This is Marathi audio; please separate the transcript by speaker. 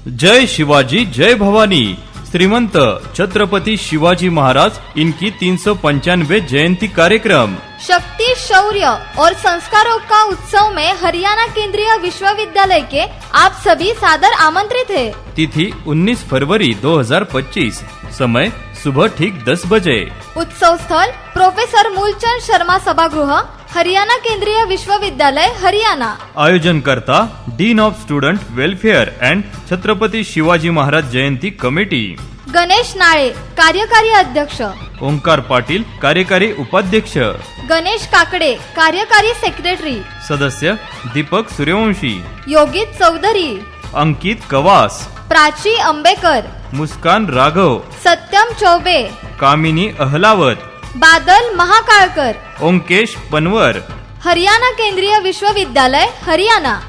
Speaker 1: जय शिवाजी जय भवानी। श्रीमंत छत्रपति शिवाजी महाराज इनकी 395 जयंती कार्यक्रम।
Speaker 2: शक्ति, शौर्य और संस्कारों का उत्सव में हरियाणा केंद्रीय विश्वविद्यालय के आप सभी सादर आमंत्रित हैं।
Speaker 1: तिथि 19 फरवरी 2025। समय सुबह ठीक 10 बजे।
Speaker 2: उत्सव स्थल प्रोफेसर मूलचंद शर्मा सभागृह, हरियाणा केंद्रीय विश्वविद्यालय, हरियाणा।
Speaker 1: आयोजन करता dean of student welfare and Chhatrapati Shivaji Maharaj Jayanti committee.
Speaker 2: Ganesh Nale, कार्यकारी अध्यक्ष।
Speaker 1: ओंकार पाटील, कार्यकारी उपाध्यक्ष।
Speaker 2: गणेश काकडे, कार्यकारी सेक्रेटरी।
Speaker 1: सदस्य दीपक सूर्यवंशी,
Speaker 2: योगित चौधरी,
Speaker 1: अंकित कवास,
Speaker 2: प्राची अंबेकर,
Speaker 1: मुस्कान राघव,
Speaker 2: सत्यम चौबे,
Speaker 1: कामिनी अहलावत,
Speaker 2: बादल महाकाळकर।
Speaker 1: ओंकेश पनवर।
Speaker 2: हरियाणा केंद्रीय विश्वविद्यालय, हरियाणा।